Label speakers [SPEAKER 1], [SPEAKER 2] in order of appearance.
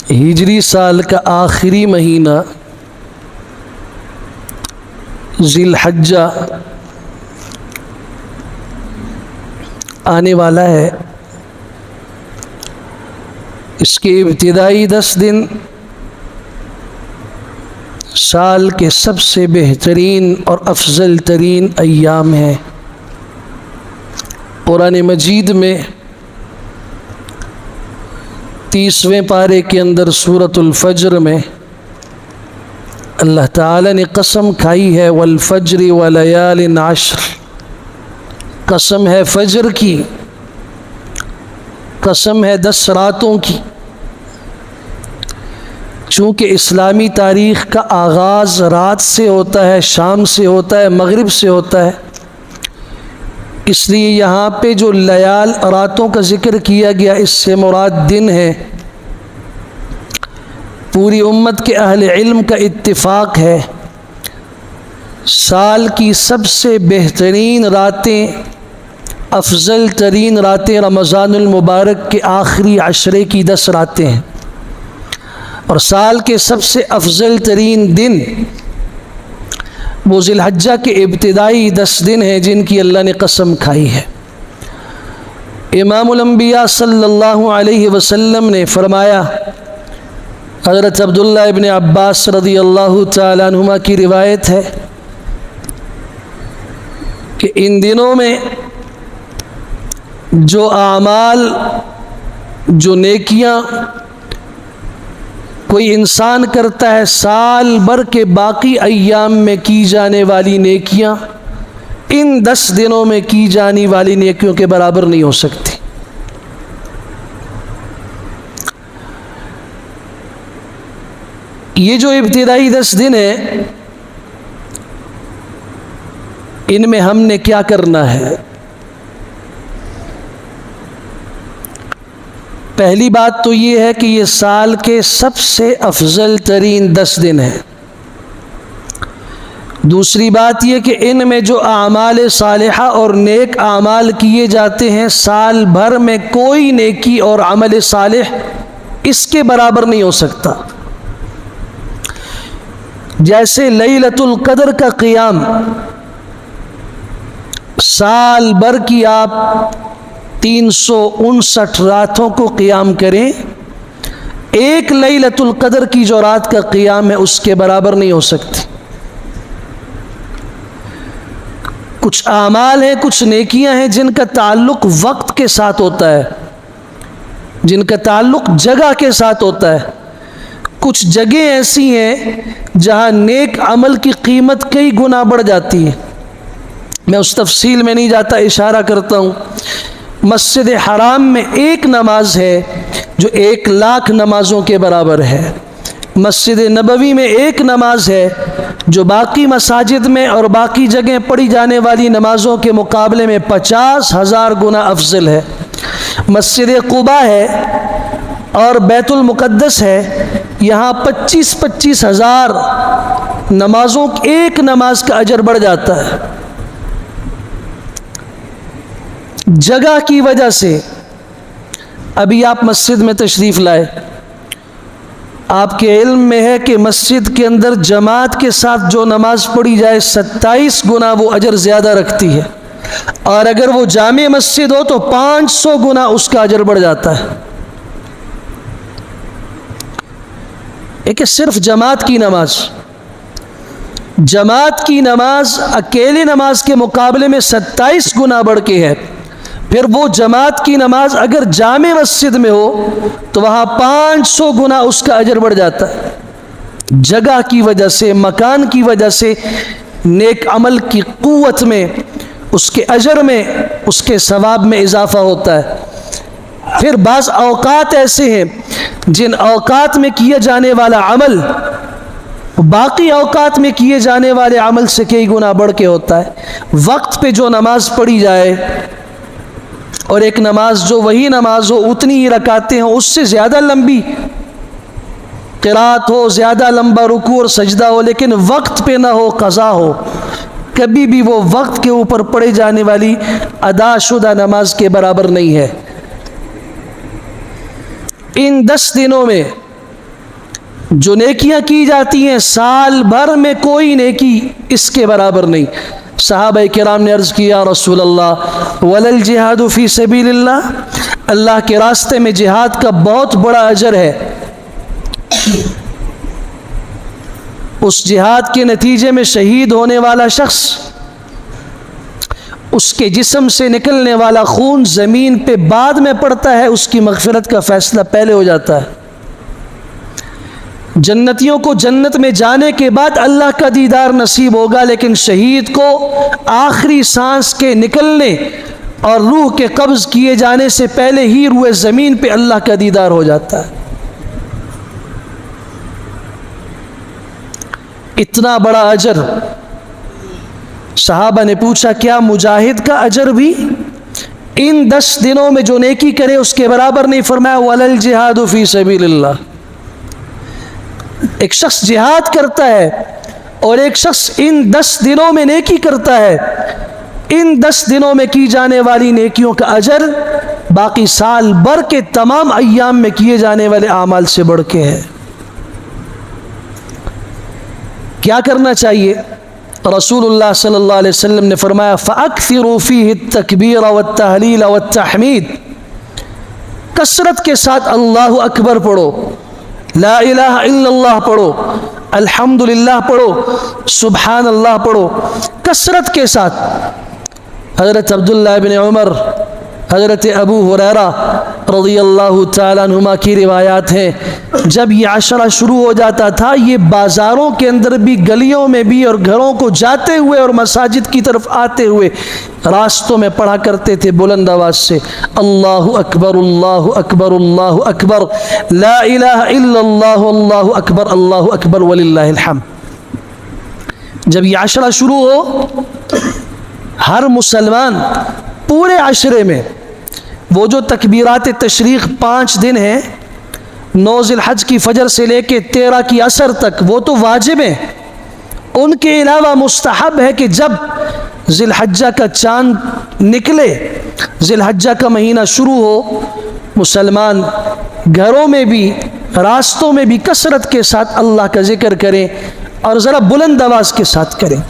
[SPEAKER 1] ہجری سال کا آخری مہینہ ذی الحجہ آنے والا ہے۔ اس کے ابتدائی 10 دن سال کے سب سے بہترین اور افضل ترین ایام ہیں۔ قرآن مجید میں 30ویں پارے کے اندر سورۃ الفجر میں اللہ تعالی نے قسم کھائی ہے والفجر ولیال عشر، قسم ہے فجر کی، قسم ہے 10 راتوں کی۔ چونکہ اسلامی تاریخ کا آغاز رات سے ہوتا ہے، شام سے ہوتا ہے، مغرب سے ہوتا ہے، اس لیے یہاں پہ جو لیال راتوں کا ذکر کیا گیا اس سے مراد دن ہے۔ پوری امت کے اہل علم کا اتفاق ہے سال کی سب سے بہترین راتیں، افضل ترین راتیں رمضان المبارک کے آخری عشرے کی 10 راتیں ہیں، اور سال کے سب سے افضل ترین دن وہ ذی الحجہ کے ابتدائی 10 دن ہیں جن کی اللہ نے قسم کھائی ہے۔ امام الانبیاء صلی اللہ علیہ وسلم نے فرمایا، حضرت عبداللہ ابن عباس رضی اللہ تعالیٰ عنہما کی روایت ہے کہ ان دنوں میں جو اعمال، جو نیکیاں کوئی انسان کرتا ہے سال بھر کے باقی ایام میں کی جانے والی نیکیاں ان 10 دنوں میں کی جانے والی نیکیوں کے برابر نہیں ہو سکتی۔ یہ جو ابتدائی 10 دن ہیں ان میں ہم نے کیا کرنا ہے؟ پہلی بات تو یہ ہے کہ یہ سال کے سب سے افضل ترین 10 دن ہیں۔ دوسری بات یہ کہ ان میں جو اعمال صالحہ اور نیک اعمال کیے جاتے ہیں سال بھر میں کوئی نیکی اور عمل صالح اس کے برابر نہیں ہو سکتا۔ جیسے لیلۃ القدر کا قیام، سال بھر کی آپ 359 راتوں کو قیام کریں، ایک لیلۃ القدر کی جو رات کا قیام ہے اس کے برابر نہیں ہو سکتی۔ کچھ اعمال ہیں، کچھ نیکیاں ہیں جن کا تعلق وقت کے ساتھ ہوتا ہے، جن کا تعلق جگہ کے ساتھ ہوتا ہے۔ کچھ جگہیں ایسی ہیں جہاں نیک عمل کی قیمت کئی گنا بڑھ جاتی ہے، میں اس تفصیل میں نہیں جاتا، اشارہ کرتا ہوں۔ مسجد حرام میں ایک نماز ہے جو 1,00,000 نمازوں کے برابر ہے۔ مسجد نبوی میں ایک نماز ہے جو باقی مساجد میں اور باقی جگہیں پڑھی جانے والی نمازوں کے مقابلے میں 50,000 گنا افضل ہے۔ مسجد قباء ہے اور بیت المقدس ہے، یہاں 25,000 نمازوں ایک نماز کا اجر بڑھ جاتا ہے۔ جگہ کی وجہ سے ابھی آپ مسجد میں تشریف لائے، آپ کے علم میں ہے کہ مسجد کے اندر جماعت کے ساتھ جو نماز پڑھی جائے 27 گنا وہ اجر زیادہ رکھتی ہے، اور اگر وہ جامع مسجد ہو تو 500 گنا اس کا اجر بڑھ جاتا ہے۔ ایک صرف جماعت کی نماز، جماعت کی نماز اکیلے نماز کے مقابلے میں 27 گنا بڑھ کے ہے، پھر وہ جماعت کی نماز اگر جامع مسجد میں ہو تو وہاں 500 گنا اس کا اجر بڑھ جاتا ہے۔ جگہ کی وجہ سے، مکان کی وجہ سے نیک عمل کی قوت میں، اس کے اجر میں، اس کے ثواب میں اضافہ ہوتا ہے۔ پھر بعض اوقات ایسے ہیں جن اوقات میں کیا جانے والا عمل باقی اوقات میں کیے جانے والے عمل سے کئی گنا بڑھ کے ہوتا ہے۔ وقت پہ جو نماز پڑھی جائے اور ایک نماز جو وہی نماز ہو اتنی ہی رکعتیں ہوں، اس سے زیادہ لمبی قرات ہو، زیادہ لمبا رکوع اور سجدہ ہو، لیکن وقت پہ نہ ہو، قضا ہو، کبھی بھی وہ وقت کے اوپر پڑھی جانے والی ادا شدہ نماز کے برابر نہیں ہے۔ ان 10 دنوں میں جو نیکیاں کی جاتی ہیں سال بھر میں کوئی نیکی اس کے برابر نہیں۔ صحابہ کرام نے عرض کیا رسول اللہ ولل جہاد فی سبیل اللہ، اللہ کے راستے میں جہاد کا بہت بڑا اجر ہے، اس جہاد کے نتیجے میں شہید ہونے والا شخص، اس کے جسم سے نکلنے والا خون زمین پہ بعد میں پڑتا ہے، اس کی مغفرت کا فیصلہ پہلے ہو جاتا ہے۔ جنتیوں کو جنت میں جانے کے بعد اللہ کا دیدار نصیب ہوگا، لیکن شہید کو آخری سانس کے نکلنے اور روح کے قبض کیے جانے سے پہلے ہی روئے زمین پہ اللہ کا دیدار ہو جاتا ہے۔ اتنا بڑا اجر۔ صحابہ نے پوچھا کیا مجاہد کا اجر بھی ان 10 دنوں میں جو نیکی کرے اس کے برابر نہیں؟ فرمایا ولل جہاد فی سبیل اللہ۔ ایک شخص جہاد کرتا ہے اور ایک شخص ان 10 دنوں میں نیکی کرتا ہے، ان 10 دنوں میں کی جانے والی نیکیوں کا اجر باقی سال بھر کے تمام ایام میں کیے جانے والے اعمال سے بڑھ کے ہے۔ کیا کرنا چاہیے؟ رسول اللہ صلی اللہ علیہ وسلم نے فرمایا فَأَكْثِرُوا فِيهِ التَّكْبِيرَ وَالتَّهْلِيلَ وَالتَّحْمِيدَ، کثرت کے ساتھ اللہ اکبر پڑھو، لا الہ الا اللہ پڑھو، الحمدللہ پڑھو، سبحان اللہ پڑھو کثرت کے ساتھ۔ حضرت عبداللہ بن عمر، حضرت ابو ہریرہ رضی اللہ تعالیٰ عنہما کی روایات ہیں، جب یہ عشرہ شروع ہو جاتا تھا یہ بازاروں کے اندر بھی، گلیوں میں بھی، اور گھروں کو جاتے ہوئے اور مساجد کی طرف آتے ہوئے راستوں میں پڑھا کرتے تھے بلند آواز سے اللہ اکبر اللہ اکبر اللہ اکبر لا الہ الا اللہ اللہ اکبر وللہ الحمد۔ جب یہ عشرہ شروع ہو ہر مسلمان پورے عشرے میں وہ جو تکبیرات تشریق 5 دن ہیں، 9 ذی الحج کی فجر سے لے کے 13 کی عصر تک، وہ تو واجب ہیں، ان کے علاوہ مستحب ہے کہ جب ذی الحجہ کا چاند نکلے، ذی الحجہ کا مہینہ شروع ہو، مسلمان گھروں میں بھی راستوں میں بھی کثرت کے ساتھ اللہ کا ذکر کریں اور ذرا بلند آواز کے ساتھ کریں۔